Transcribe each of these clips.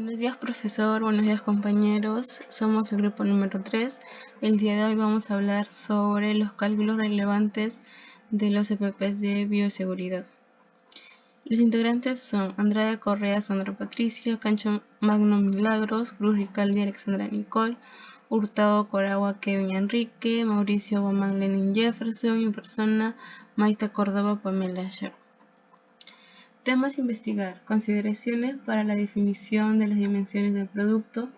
Buenos días, profesor. Buenos días, compañeros. Somos el grupo número 3. El día de hoy vamos a hablar sobre los cálculos relevantes de los EPPs de bioseguridad. Los integrantes son Andrade Correa, Sandra Patricia, Cancho Magno Milagros, Cruz Ricaldi, Alexandra Nicole, Hurtado Coragua, Kevin Enrique, Mauricio Guamán, Lenin Jefferson y persona Maite Córdoba, Pamela Sher. Temas a investigar: consideraciones para la definición de las dimensiones del producto,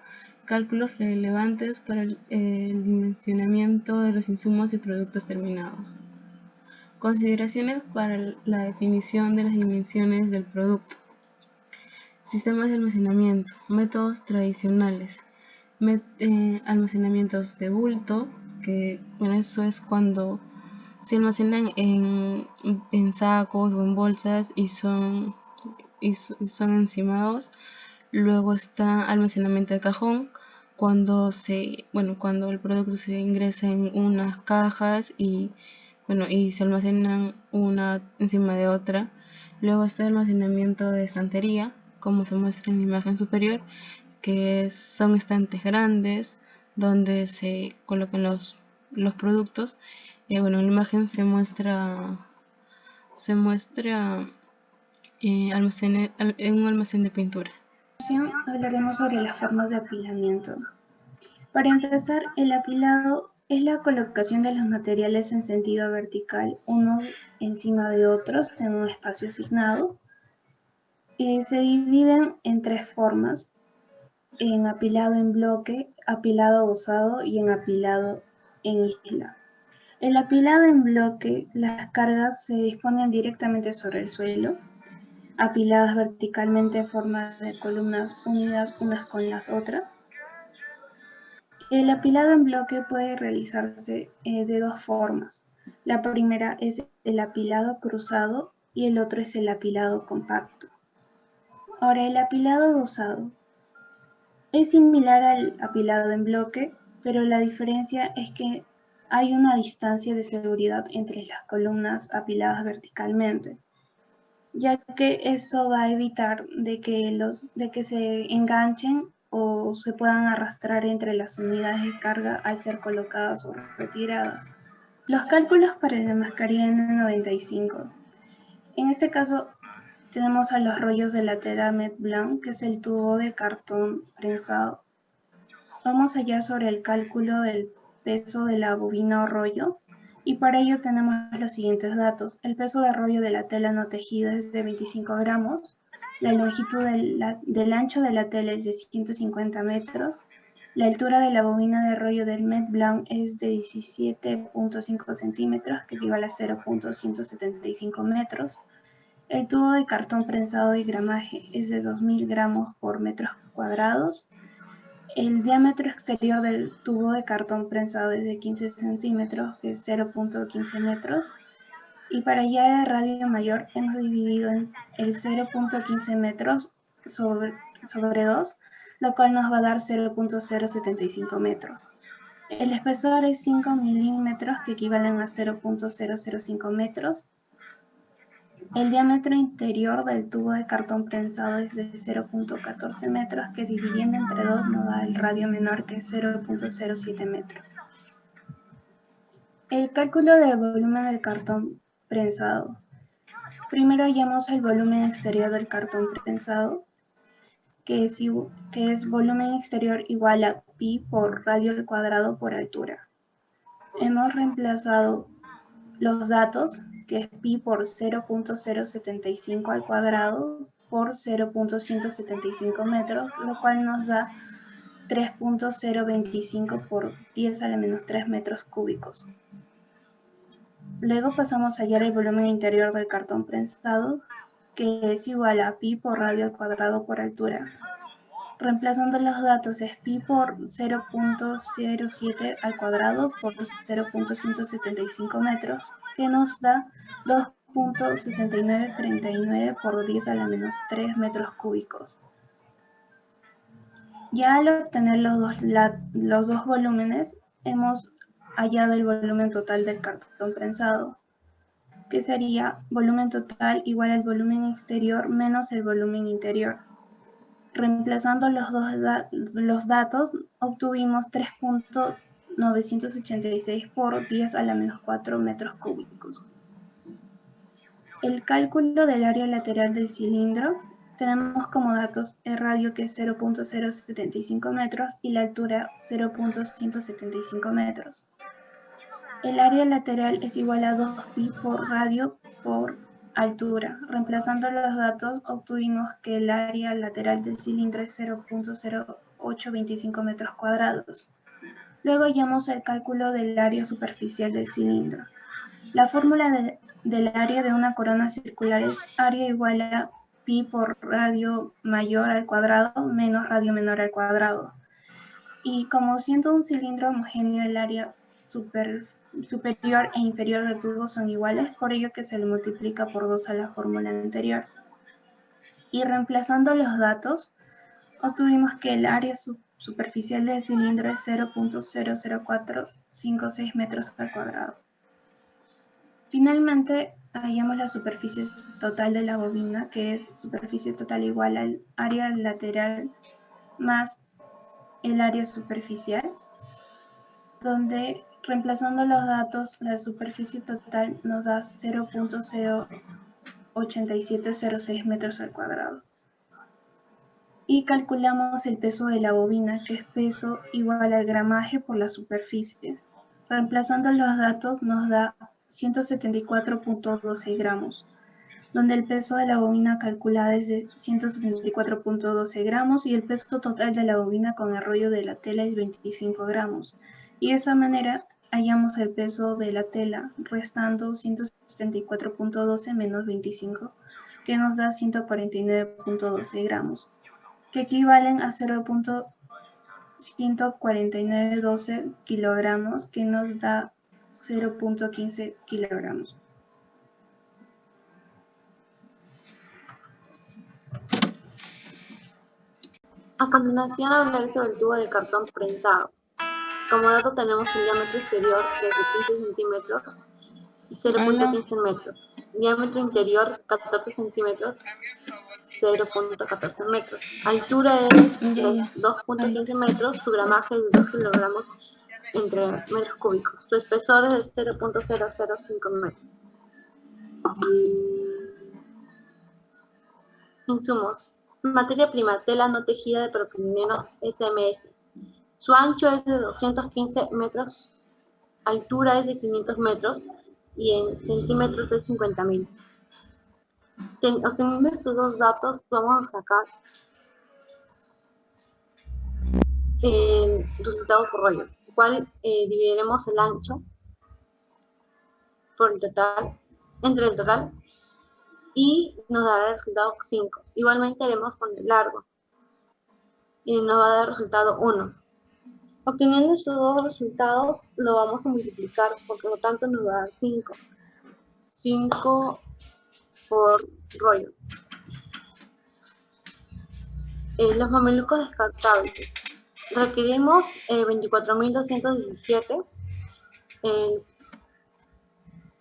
cálculos relevantes para el dimensionamiento de los insumos y productos terminados. Consideraciones para la definición de las dimensiones del producto. Sistemas de almacenamiento, métodos tradicionales, almacenamientos de bulto, que eso es cuando se almacenan en sacos o en bolsas y son encimados. Luego está almacenamiento de cajón, cuando el producto se ingresa en unas cajas y se almacenan una encima de otra. Luego está el almacenamiento de estantería, como se muestra en la imagen superior, que son estantes grandes donde se colocan los productos. En la imagen se muestra en un almacén de pinturas. Hablaremos sobre las formas de apilamiento. Para empezar, el apilado es la colocación de los materiales en sentido vertical, unos encima de otros en un espacio asignado. Se dividen en tres formas: en apilado en bloque, apilado dosado y en apilado en isla. El apilado en bloque, las cargas se disponen directamente sobre el suelo, apiladas verticalmente en forma de columnas unidas unas con las otras. El apilado en bloque puede realizarse de dos formas. La primera es el apilado cruzado y el otro es el apilado compacto. Ahora, el apilado dosado es similar al apilado en bloque, pero la diferencia es que hay una distancia de seguridad entre las columnas apiladas verticalmente, ya que esto va a evitar de que se enganchen o se puedan arrastrar entre las unidades de carga al ser colocadas o retiradas. Los cálculos para la mascarilla N95. En este caso tenemos a los rollos de la tela Met Blanc, que es el tubo de cartón prensado. Vamos allá sobre el cálculo del peso de la bobina o rollo, y para ello tenemos los siguientes datos. El peso de rollo de la tela no tejida es de 25 gramos, la longitud del ancho de la tela es de 150 metros, la altura de la bobina de rollo del Met Blanc es de 17.5 centímetros, que equivale a 0.175 metros. El tubo de cartón prensado y gramaje es de 2000 gramos por metros cuadrados. El diámetro exterior del tubo de cartón prensado es de 15 centímetros, que es 0.15 metros. Y para ya de radio mayor hemos dividido en el 0.15 metros sobre 2, lo cual nos va a dar 0.075 metros. El espesor es 5 milímetros, que equivalen a 0.005 metros. El diámetro interior del tubo de cartón prensado es de 0.14 metros, que dividiendo entre 2 nos da el radio menor, que es 0.07 metros. El cálculo del volumen del cartón prensado. Primero hallamos el volumen exterior del cartón prensado, que es volumen exterior igual a pi por radio al cuadrado por altura. Hemos reemplazado los datos, que es pi por 0.075 al cuadrado por 0.175 metros, lo cual nos da 3.025 por 10 a la menos 3 metros cúbicos. Luego pasamos a hallar el volumen interior del cartón prensado, que es igual a pi por radio al cuadrado por altura. Reemplazando los datos es pi por 0.07 al cuadrado por 0.175 metros, que nos da 2.6939 por 10 a la menos 3 metros cúbicos. Ya al obtener los dos volúmenes, hemos hallado el volumen total del cartón prensado, que sería volumen total igual al volumen exterior menos el volumen interior. Reemplazando los datos, obtuvimos 3.986 por 10 a la menos 4 metros cúbicos. El cálculo del área lateral del cilindro, tenemos como datos el radio, que es 0.075 metros, y la altura 0.175 metros. El área lateral es igual a 2pi por radio por altura. Reemplazando los datos, obtuvimos que el área lateral del cilindro es 0.0825 metros cuadrados. Luego hallamos el cálculo del área superficial del cilindro. La fórmula del área de una corona circular es área igual a pi por radio mayor al cuadrado menos radio menor al cuadrado. Y como siendo un cilindro homogéneo, el área superior e inferior del tubo son iguales, por ello que se le multiplica por 2 a la fórmula anterior. Y reemplazando los datos, obtuvimos que el área superficial del cilindro es 0.00456 metros al cuadrado. Finalmente, hallamos la superficie total de la bobina, que es superficie total igual al área lateral más el área superficial, donde reemplazando los datos, la superficie total nos da 0.08706 metros al cuadrado. Y calculamos el peso de la bobina, que es peso igual al gramaje por la superficie. Reemplazando los datos nos da 174.12 gramos, donde el peso de la bobina calculada es de 174.12 gramos y el peso total de la bobina con el rollo de la tela es 25 gramos. Y de esa manera hallamos el peso de la tela, restando 174.12 menos 25, que nos da 149.12 gramos, que equivalen a 0.14912 kilogramos, que nos da 0.15 kilogramos. A continuación hablaré sobre el tubo de cartón prensado. Como dato tenemos un diámetro exterior de 15 centímetros y 0.15 metros. Diámetro interior 14 centímetros, 0.14 metros. Altura es de 2.15 metros, su gramaje es de 2 kilogramos entre metros cúbicos. Su espesor es de 0.005 metros. Insumos. Materia prima, tela no tejida de propileno SMS. Su ancho es de 215 metros, altura es de 500 metros y en centímetros es 50.000. Obteniendo estos dos datos, vamos a sacar el resultado por rollo, el cual dividiremos el ancho por el total, entre el total, y nos dará el resultado 5. Igualmente haremos con el largo y nos va a dar el resultado 1. Obteniendo estos dos resultados, lo vamos a multiplicar, por lo tanto nos va a dar 5. 5 por rollo. Los mamelucos descartables. Requerimos 24.217,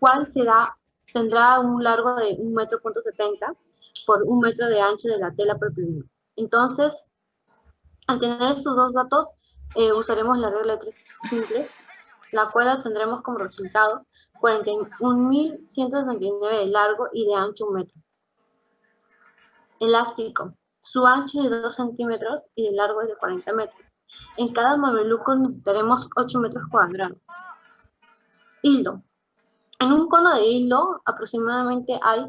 cual tendrá un largo de 1,70 m por 1 metro de ancho de la tela propileno. Entonces, al tener estos dos datos, usaremos la regla de 3 simple, la cual obtendremos como resultado 41.169 de largo y de ancho 1 metro. Elástico. Su ancho es de 2 centímetros y de largo es de 40 metros. En cada mameluco necesitaremos 8 metros cuadrados. Hilo. En un cono de hilo aproximadamente hay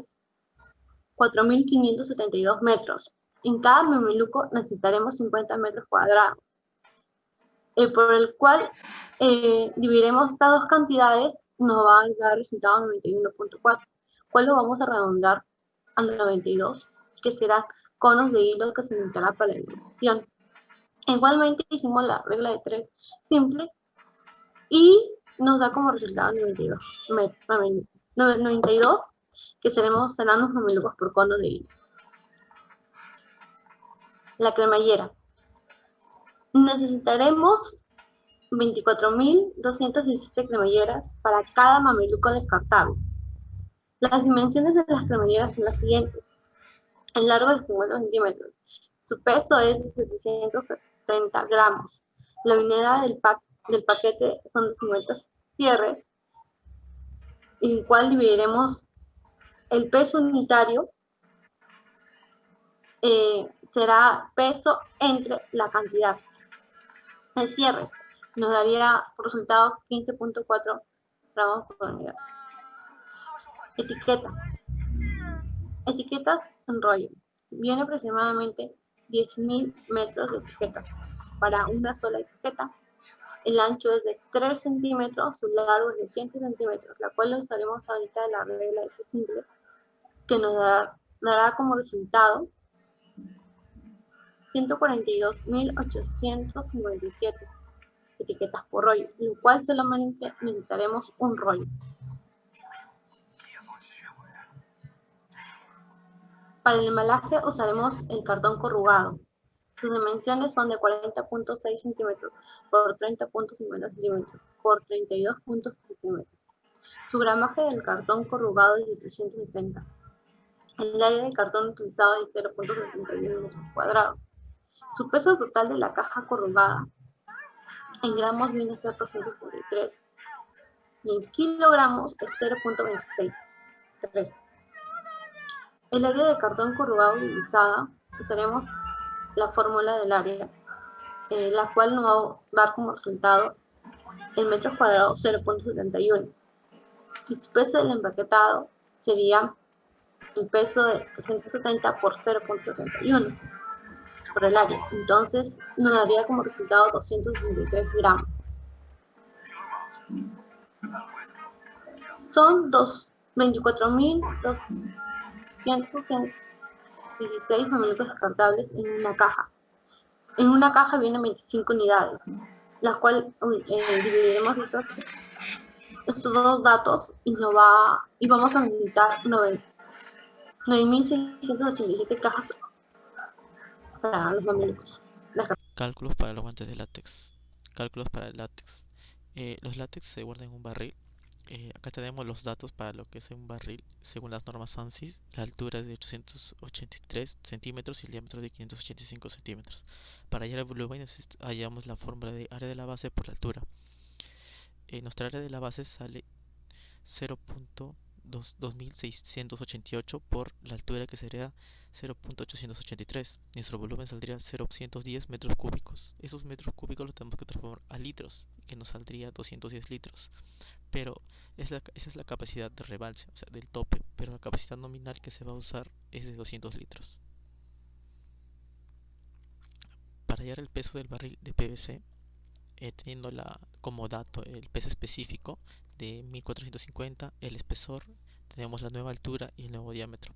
4.572 metros. En cada mameluco necesitaremos 50 metros cuadrados, por el cual dividiremos estas dos cantidades, nos va a dar el resultado 91.4, cual lo vamos a redondar a 92, que serán conos de hilo que se necesitará para la iluminación. Igualmente hicimos la regla de 3 simple y nos da como resultado 92, que serán los mamelucos por cono de hilo. La cremallera. Necesitaremos 24.217 cremalleras para cada mameluco descartable. Las dimensiones de las cremalleras son las siguientes. El largo de 50 centímetros. Su peso es de 770 gramos. La unidad del paquete son de 50 cierres, en el cual dividiremos el peso unitario, será peso entre la cantidad. El cierre nos daría por resultado 15.4 gramos por unidad. Etiqueta. Etiquetas en rollo. Viene aproximadamente 10.000 metros de etiqueta. Para una sola etiqueta, el ancho es de 3 centímetros, su largo es de 100 centímetros, la cual usaremos ahorita la regla de T simple, que nos dará como resultado 142.857 etiquetas por rollo, lo cual solamente necesitaremos un rollo. Para el embalaje usaremos el cartón corrugado. Sus dimensiones son de 40.6 centímetros por 30.50 centímetros por 32 centímetros. Su gramaje del cartón corrugado es de 370. El área del cartón utilizado es 0.71 metros cuadrados. Su peso total de la caja corrugada en gramos viene a ser 243 y en kilogramos es 0.26. El área de cartón corrugado utilizada, usaremos la fórmula del área, la cual nos va a dar como resultado el metro cuadrado 0.71. Y su peso del empaquetado sería el peso de 170 por 0.71 por el área. Entonces nos daría como resultado 263 gramos. Son 24.216 mamelucos descartables en una caja. En una caja vienen 25 unidades, las cuales dividiremos estos dos datos y vamos a necesitar 9.687 cajas para los mamelucos. Cálculos para los guantes de látex. Cálculos para el látex. Los látex se guardan en un barril. Acá tenemos los datos para lo que es un barril. Según las normas ANSI, la altura es de 883 centímetros y el diámetro de 585 centímetros. Para hallar el volumen hallamos la fórmula de área de la base por la altura. Nuestra área de la base sale 0.2688 por la altura, que sería 0.883. Nuestro volumen saldría 0.210 metros cúbicos. Esos metros cúbicos los tenemos que transformar a litros, que nos saldría 210 litros. Pero esa es la capacidad de rebalse, o sea, del tope. Pero la capacidad nominal que se va a usar es de 200 litros. Para hallar el peso del barril de PVC, teniendo como dato el peso específico de 1450, el espesor, tenemos la nueva altura y el nuevo diámetro.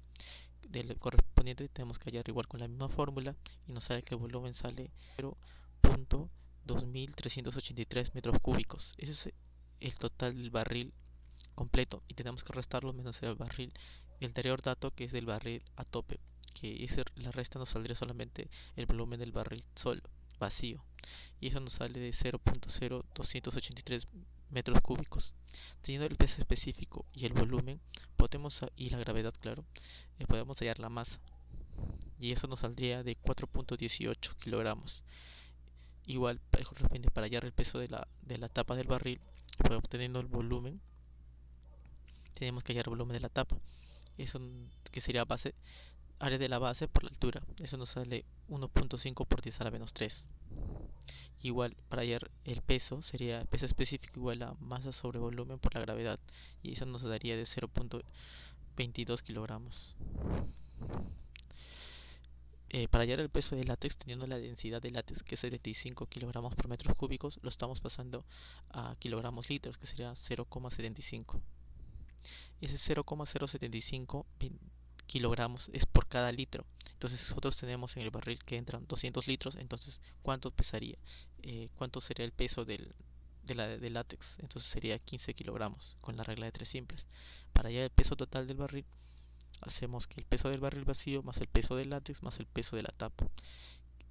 Del correspondiente tenemos que hallar igual con la misma fórmula y nos sale que el volumen sale 0.2383 metros cúbicos. Ese es el total del barril completo y tenemos que restarlo menos el barril, el anterior dato, que es del barril a tope, que la resta nos saldría solamente el volumen del barril solo, vacío, y eso nos sale de 0.0283 metros cúbicos. Teniendo el peso específico y el volumen y la gravedad, claro, podemos hallar la masa, y eso nos saldría de 4.18 kilogramos. Igual para hallar el peso de la tapa del barril, teniendo el volumen, tenemos que hallar el volumen de la tapa, eso que sería área de la base por la altura. Eso nos sale 1.5 por 10 a la menos 3. Igual, para hallar el peso, sería peso específico igual a masa sobre volumen por la gravedad, y eso nos daría de 0.22 kilogramos. Para hallar el peso del látex, teniendo la densidad de látex, que es 75 kilogramos por metros cúbicos, lo estamos pasando a kilogramos litros, que sería 0,75. Ese 0,075 kilogramos es por cada litro. Entonces nosotros tenemos en el barril que entran 200 litros. Entonces, ¿cuánto pesaría? ¿Cuánto sería el peso del látex? Entonces sería 15 kilogramos con la regla de 3 simples. Para hallar el peso total del barril, hacemos que el peso del barril vacío más el peso del látex más el peso de la tapa.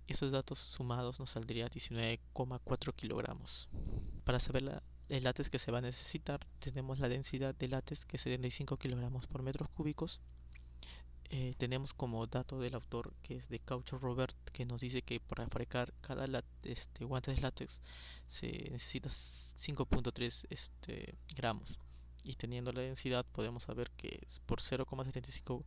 Esos datos sumados nos saldría 19,4 kilogramos. Para saber el látex que se va a necesitar, tenemos la densidad de látex, que es 75 kilogramos por metros cúbicos, tenemos como dato del autor, que es de Caucho Robert, que nos dice que para fabricar cada guante de látex se necesita 5.3 gramos. Y teniendo la densidad podemos saber que es por 0,75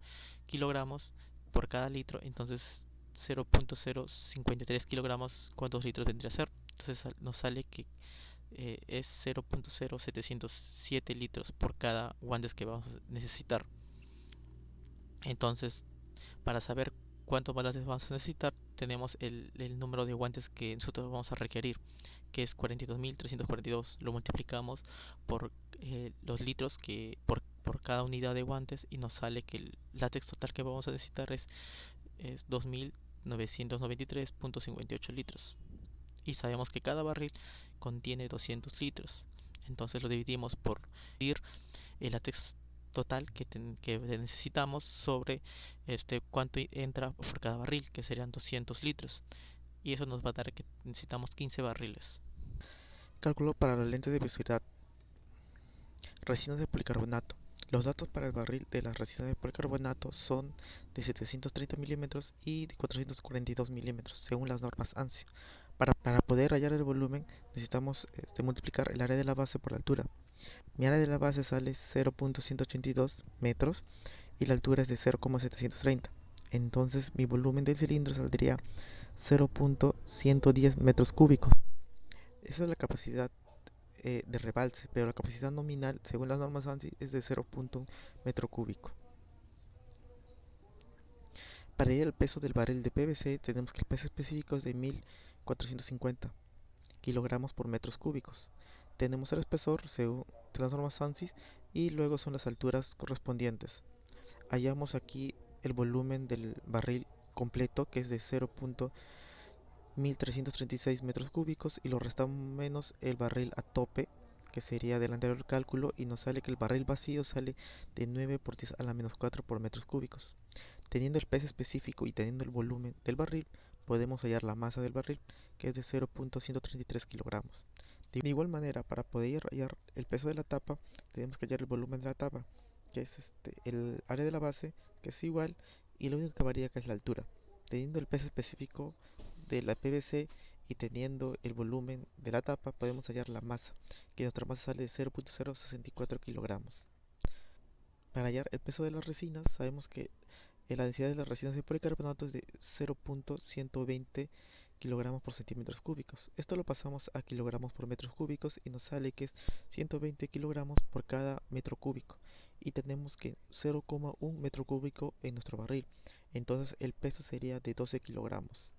kilogramos por cada litro, entonces 0.053 kilogramos, ¿cuántos litros vendría a ser? Entonces nos sale que es 0.0707 litros por cada guantes que vamos a necesitar. Entonces, para saber cuántos látex vamos a necesitar, tenemos el número de guantes que nosotros vamos a requerir, que es 42.342. Lo multiplicamos por los litros por cada unidad de guantes y nos sale que el látex total que vamos a necesitar es 2.993.58 litros. Y sabemos que cada barril contiene 200 litros. Entonces lo dividimos por el látex total que necesitamos sobre cuánto entra por cada barril, que serían 200 litros. Y eso nos va a dar que necesitamos 15 barriles. Cálculo para la lente de visibilidad. Resinas de policarbonato. Los datos para el barril de las resinas de policarbonato son de 730 milímetros y de 442 milímetros, según las normas ANSI. Para poder hallar el volumen necesitamos multiplicar el área de la base por la altura. Mi área de la base sale 0.182 metros y la altura es de 0,730. Entonces mi volumen del cilindro saldría 0.110 metros cúbicos. Esa es la capacidad de rebalse, pero la capacidad nominal, según las normas ANSI, es de 0.1 metro cúbico. Para hallar el peso del barril de PVC, tenemos que el peso específico es de 1450 kilogramos por metros cúbicos. Tenemos el espesor según las normas ANSI y luego son las alturas correspondientes. Hallamos aquí el volumen del barril completo, que es de 0.1336 metros cúbicos, y lo restamos menos el barril a tope, que sería del anterior cálculo, y nos sale que el barril vacío sale de 9 por 10 a la menos 4 por metros cúbicos. Teniendo el peso específico y teniendo el volumen del barril, podemos hallar la masa del barril, que es de 0.133 kilogramos. De igual manera, para poder hallar el peso de la tapa, tenemos que hallar el volumen de la tapa, que es el área de la base, que es igual, y lo único que varía que es la altura. Teniendo el peso específico de la PVC y teniendo el volumen de la tapa, podemos hallar la masa, que nuestra masa sale de 0.064 kilogramos. Para hallar el peso de las resinas, sabemos que la densidad de las resinas de policarbonato es de 0.120 kilogramos por centímetros cúbicos. Esto lo pasamos a kilogramos por metros cúbicos y nos sale que es 120 kilogramos por cada metro cúbico. Y tenemos que 0,1 metro cúbico en nuestro barril. Entonces el peso sería de 12 kilogramos.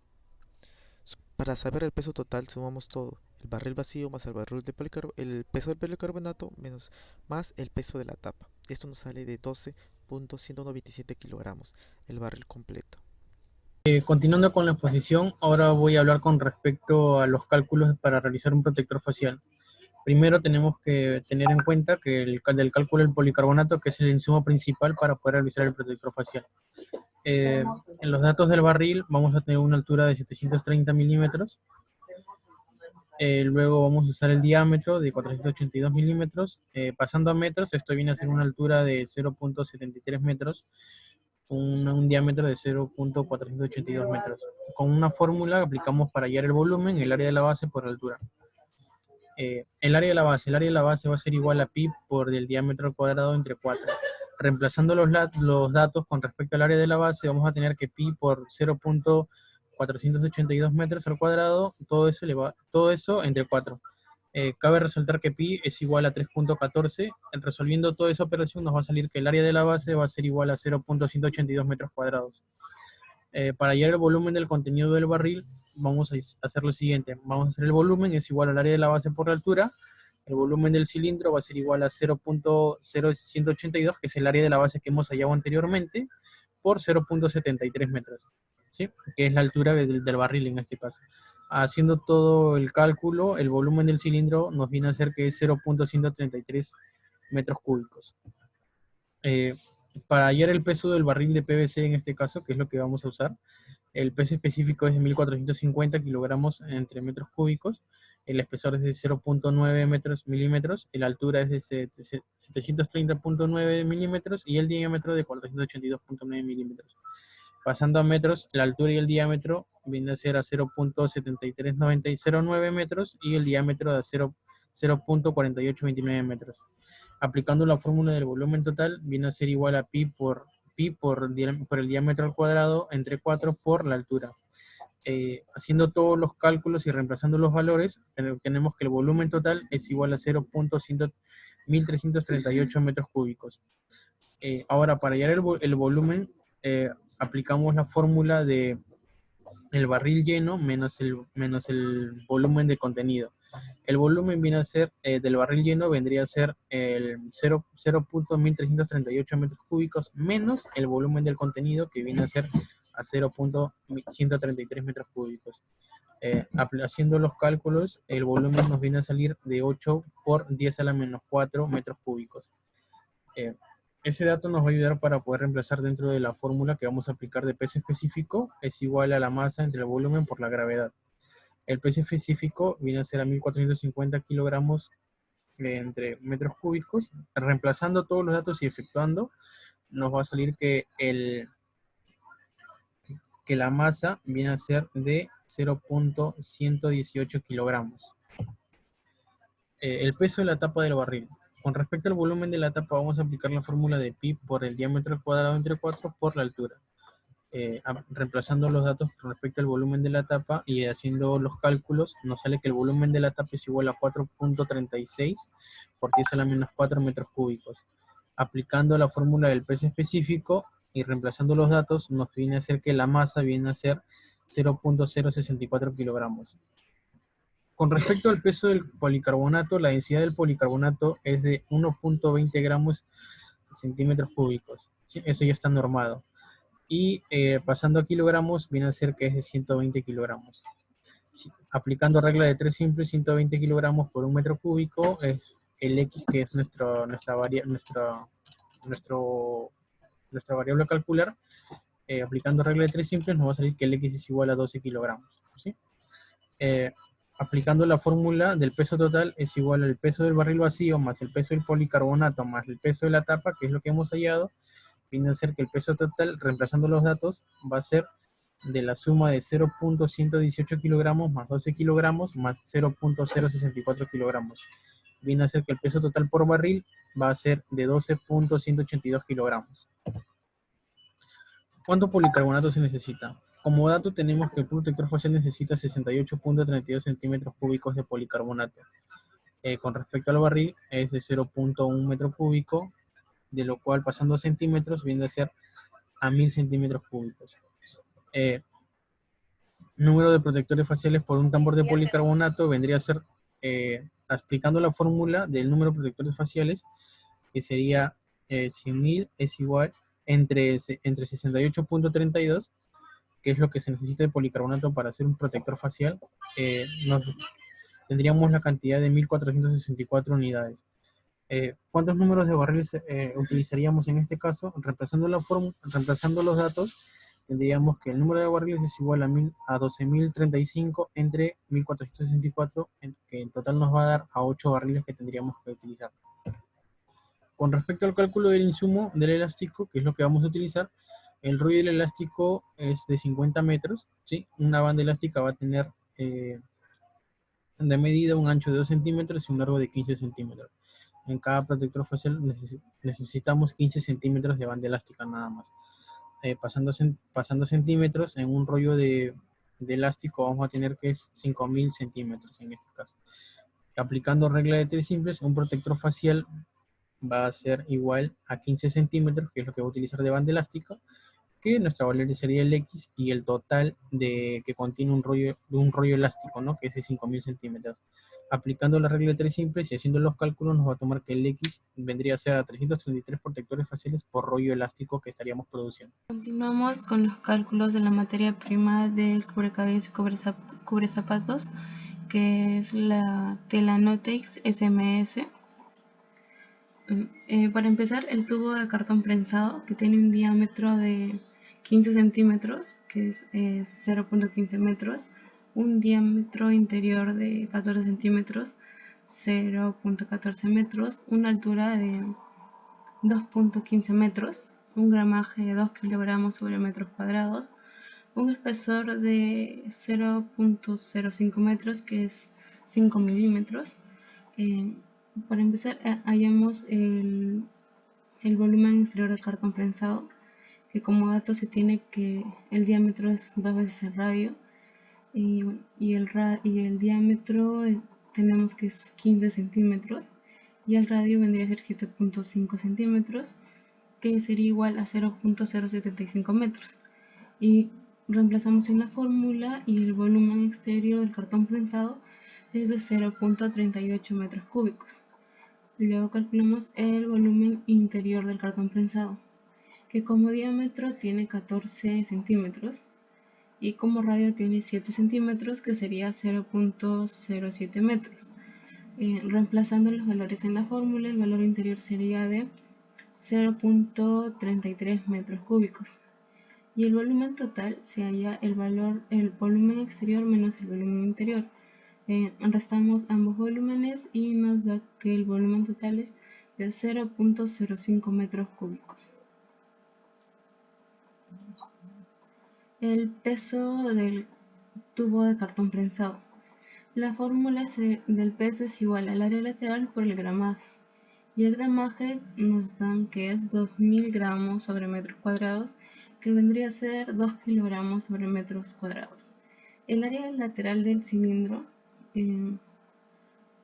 Para saber el peso total sumamos todo, el barril vacío más el peso del policarbonato más el peso de la tapa. Esto nos sale de 12.197 kilogramos, el barril completo. Continuando con la exposición, ahora voy a hablar con respecto a los cálculos para realizar un protector facial. Primero tenemos que tener en cuenta que del cálculo del policarbonato, que es el insumo principal para poder realizar el protector facial. En los datos del barril vamos a tener una altura de 730 milímetros. Luego vamos a usar el diámetro de 482 milímetros. Pasando a metros, esto viene a ser una altura de 0.73 metros. Un diámetro de 0.482 metros. Con una fórmula aplicamos para hallar el volumen, el área de la base por altura. El área de la base va a ser igual a pi por el diámetro al cuadrado entre 4. Reemplazando los datos con respecto al área de la base, vamos a tener que pi por 0.482 metros al cuadrado, todo eso entre 4. Cabe resaltar que pi es igual a 3.14. Resolviendo toda esa operación nos va a salir que el área de la base va a ser igual a 0.182 metros cuadrados. Para hallar el volumen del contenido del barril, vamos a hacer lo siguiente. Vamos a hacer el volumen, es igual al área de la base por la altura. El volumen del cilindro va a ser igual a 0.0182, que es el área de la base que hemos hallado anteriormente, por 0.73 metros, ¿sí? Que es la altura del barril en este caso. Haciendo todo el cálculo, el volumen del cilindro nos viene a ser que es 0.133 metros cúbicos. Para hallar el peso del barril de PVC en este caso, que es lo que vamos a usar, el peso específico es de 1450 kilogramos entre metros cúbicos. el espesor es de 0.9 milímetros, la altura es de 730.9 milímetros y el diámetro de 482.9 milímetros. Pasando a metros, la altura y el diámetro viene a ser a 0.7309 metros y el diámetro de 0.4829 metros. Aplicando la fórmula del volumen total, viene a ser igual a pi por el diámetro al cuadrado entre 4 por la altura. Haciendo todos los cálculos y reemplazando los valores, tenemos que el volumen total es igual a 0.1338 metros cúbicos. Ahora, para hallar el volumen, aplicamos la fórmula de el barril lleno menos el volumen de contenido. El volumen viene a ser, del barril lleno vendría a ser el 0.1338 metros cúbicos menos el volumen del contenido, que viene a ser a 0.133 metros cúbicos. Haciendo los cálculos, el volumen nos viene a salir de 8 por 10 a la menos 4 metros cúbicos. Ese dato nos va a ayudar para poder reemplazar dentro de la fórmula que vamos a aplicar de peso específico, es igual a la masa entre el volumen por la gravedad. El peso específico viene a ser a 1450 kilogramos entre metros cúbicos. Reemplazando todos los datos y efectuando, nos va a salir que la masa viene a ser de 0.118 kilogramos. El peso de la tapa del barril. Con respecto al volumen de la tapa, vamos a aplicar la fórmula de pi por el diámetro al cuadrado entre 4 por la altura. Reemplazando los datos con respecto al volumen de la tapa y haciendo los cálculos, nos sale que el volumen de la tapa es igual a 4.36 por 10 a la menos 4 metros cúbicos. Aplicando la fórmula del peso específico y reemplazando los datos, nos viene a ser que la masa viene a ser 0.064 kilogramos. Con respecto al peso del policarbonato, la densidad del policarbonato es de 1.20 gramos centímetros cúbicos. Eso ya está normado. Y pasando a kilogramos, viene a ser que es de 120 kilogramos. Aplicando regla de 3 simples, 120 kilogramos por un metro cúbico, es el X, que es nuestra variable a calcular. Aplicando regla de 3 simples, nos va a salir que el X es igual a 12 kilogramos. ¿Sí? Aplicando la fórmula del peso total es igual al peso del barril vacío más el peso del policarbonato más el peso de la tapa, que es lo que hemos hallado. Viene a ser que el peso total, reemplazando los datos, va a ser de la suma de 0.118 kilogramos más 12 kilogramos más 0.064 kilogramos. Viene a ser que el peso total por barril va a ser de 12.182 kilogramos. ¿Cuánto policarbonato se necesita? Como dato tenemos que el protector facial necesita 68.32 centímetros cúbicos de policarbonato. Con respecto al barril es de 0.1 metro cúbico, de lo cual pasando a centímetros viene a ser a 1000 centímetros cúbicos. Número de protectores faciales por un tambor de policarbonato vendría a ser, aplicando la fórmula del número de protectores faciales, que sería 100.000 es igual entre 68.32, que es lo que se necesita de policarbonato para hacer un protector facial, tendríamos la cantidad de 1464 unidades. ¿Cuántos números de barriles utilizaríamos en este caso? Reemplazando los datos, tendríamos que el número de barriles es igual a 12.035 entre 1464, que en total nos va a dar a 8 barriles que tendríamos que utilizar. Con respecto al cálculo del insumo del elástico, que es lo que vamos a utilizar, el rollo del elástico es de 50 metros, ¿sí? Una banda elástica va a tener de medida un ancho de 2 centímetros y un largo de 15 centímetros. En cada protector facial necesitamos 15 centímetros de banda elástica nada más. Pasando centímetros, en un rollo de elástico vamos a tener que es 5000 centímetros en este caso. Aplicando regla de 3 simples, un protector facial va a ser igual a 15 centímetros, que es lo que va a utilizar de banda elástica, que nuestra variable sería el X y el total que contiene un rollo elástico, ¿no? Que es de 5000 centímetros. Aplicando la regla de 3 simples y haciendo los cálculos, nos va a tomar que el X vendría a ser a 333 protectores faciales por rollo elástico que estaríamos produciendo. Continuamos con los cálculos de la materia prima del cubrecabezas y cubrezapatos, que es la tela Notex SMS. Para empezar, el tubo de cartón prensado, que tiene un diámetro de 15 centímetros, que es 0.15 metros, un diámetro interior de 14 centímetros, 0.14 metros, una altura de 2.15 metros, un gramaje de 2 kilogramos sobre metros cuadrados, un espesor de 0.05 metros, que es 5 milímetros. Para empezar, hallamos el volumen exterior del cartón prensado, que como dato se tiene que el diámetro es 2 veces el radio, y el diámetro tenemos que es 15 centímetros, y el radio vendría a ser 7.5 centímetros, que sería igual a 0.075 metros. Y reemplazamos en la fórmula y el volumen exterior del cartón prensado es de 0.38 metros cúbicos. Luego calculamos el volumen interior del cartón prensado, que como diámetro tiene 14 centímetros y como radio tiene 7 centímetros, que sería 0.07 metros. Reemplazando los valores en la fórmula, el valor interior sería de 0.33 metros cúbicos. Y el volumen total se halla el volumen exterior menos el volumen interior. Restamos ambos volúmenes y nos da que el volumen total es de 0.05 metros cúbicos. El peso del tubo de cartón prensado. La fórmula del peso es igual al área lateral por el gramaje. Y el gramaje nos dan que es 2000 gramos sobre metros cuadrados, que vendría a ser 2 kilogramos sobre metros cuadrados. El área lateral del cilindro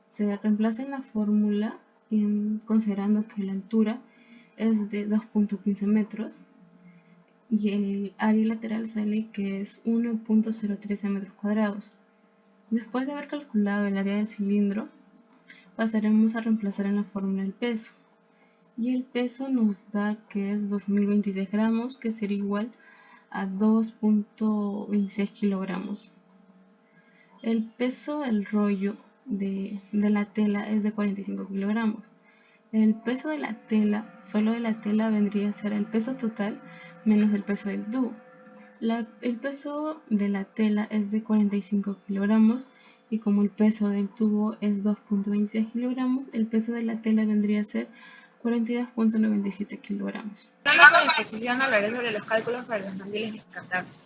se reemplaza en la fórmula considerando que la altura es de 2.15 metros y el área lateral sale que es 1.013 metros cuadrados. Después de haber calculado el área del cilindro, pasaremos a reemplazar en la fórmula el peso. Y el peso nos da que es 2026 gramos, que sería igual a 2.26 kilogramos. El peso del rollo de la tela es de 45 kilogramos. El peso de la tela, solo de la tela, vendría a ser el peso total menos el peso del tubo. El peso de la tela es de 45 kilogramos y como el peso del tubo es 2.26 kilogramos, el peso de la tela vendría a ser 42.97 kilogramos. Hablando con exposición, hablaré sobre los cálculos para los mandiles descartables.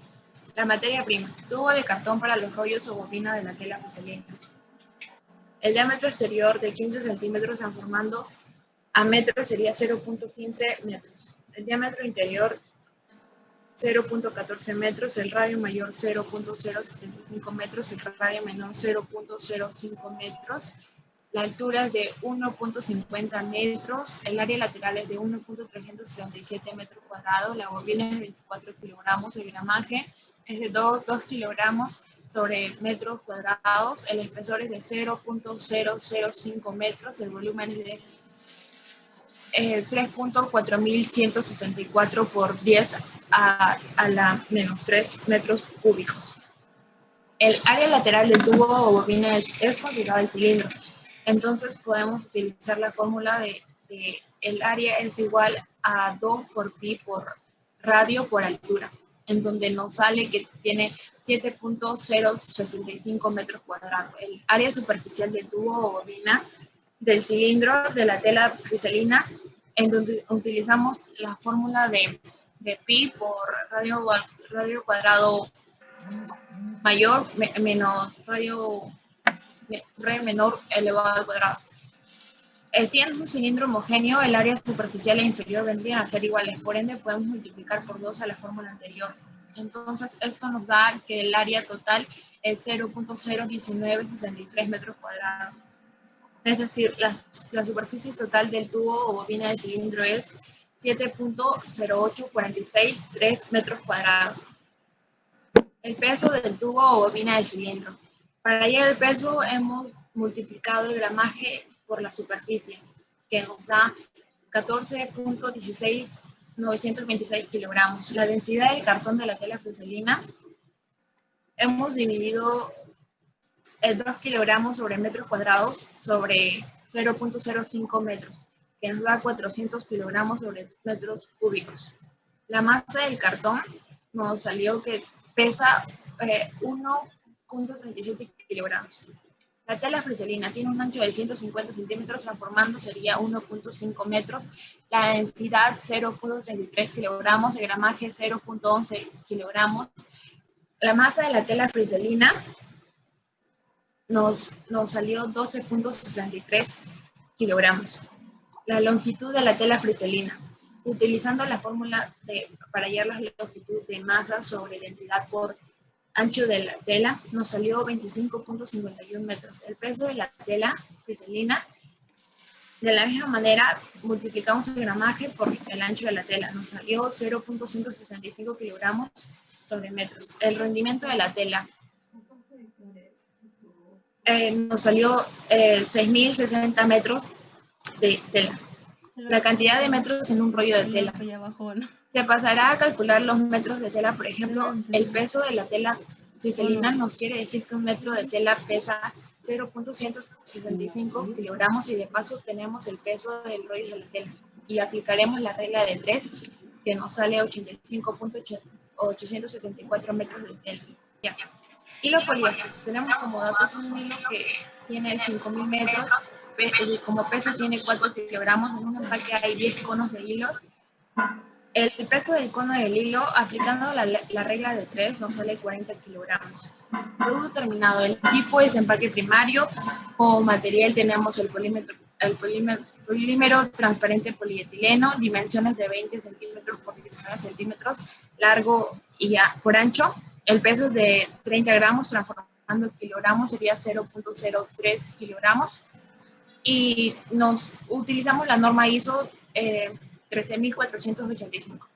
La materia prima, tubo de cartón para los rollos o bobina de la tela porcelana. El diámetro exterior de 15 centímetros transformando a metros sería 0.15 metros. El diámetro interior 0.14 metros, el radio mayor 0.075 metros, el radio menor 0.05 metros. La altura es de 1.50 metros, el área lateral es de 1.367 metros cuadrados, la bobina es de 24 kilogramos, el gramaje es de 2 kilogramos sobre metros cuadrados, el espesor es de 0.005 metros, el volumen es de 3.4164 por 10 a la menos 3 metros cúbicos. El área lateral del tubo o bobina es considerado el cilindro. Entonces podemos utilizar la fórmula de el área es igual a 2 por pi por radio por altura, en donde nos sale que tiene 7.065 metros cuadrados. El área superficial del tubo o bobina del cilindro de la tela friselina, en donde utilizamos la fórmula de pi por radio cuadrado mayor menos radio menor elevado al cuadrado. Siendo un cilindro homogéneo, el área superficial e inferior vendrían a ser iguales, por ende podemos multiplicar por 2 a la fórmula anterior. Entonces esto nos da que el área total es 0.01963 metros cuadrados. Es decir, la superficie total del tubo o bobina del cilindro es 7.08463 metros cuadrados. El peso del tubo o bobina del cilindro. Para hallar el peso hemos multiplicado el gramaje por la superficie, que nos da 14.16926 kilogramos. La densidad del cartón de la tela friselina hemos dividido 2 kilogramos sobre metros cuadrados sobre 0.05 metros, que nos da 400 kilogramos sobre metros cúbicos. La masa del cartón nos salió que pesa 3.37 kilogramos. La tela friselina tiene un ancho de 150 centímetros, transformando sería 1.5 metros. La densidad 0.33 kilogramos, el gramaje 0.11 kilogramos. La masa de la tela friselina nos salió 12.63 kilogramos. La longitud de la tela friselina. Utilizando la fórmula para hallar la longitud de masa sobre densidad por ancho de la tela, nos salió 25.51 metros. El peso de la tela friselina, de la misma manera, multiplicamos el gramaje por el ancho de la tela. Nos salió 0.165 kilogramos sobre metros. El rendimiento de la tela nos salió 6.060 metros de tela. La cantidad de metros en un rollo de tela. Se pasará a calcular los metros de tela. Por ejemplo, el peso de la tela friselina nos quiere decir que un metro de tela pesa 0.165 kilogramos y de paso tenemos el peso del rollo de la tela. Y aplicaremos la regla de 3, que nos sale 85.874 metros de tela. Ya. Hilo poliéster. Tenemos como datos un hilo que tiene 5.000 metros. Como peso tiene 4 kilogramos, en un empaque hay 10 conos de hilos. El peso del cono del hilo, aplicando la regla de 3, nos sale 40 kilogramos. Producto terminado, el tipo es empaque primario. Como material tenemos el polímero transparente polietileno, dimensiones de 20 centímetros por 19 centímetros, largo y por ancho. El peso es de 30 gramos, transformando el kilogramo sería 0.03 kilogramos. Y utilizamos la norma ISO 13485.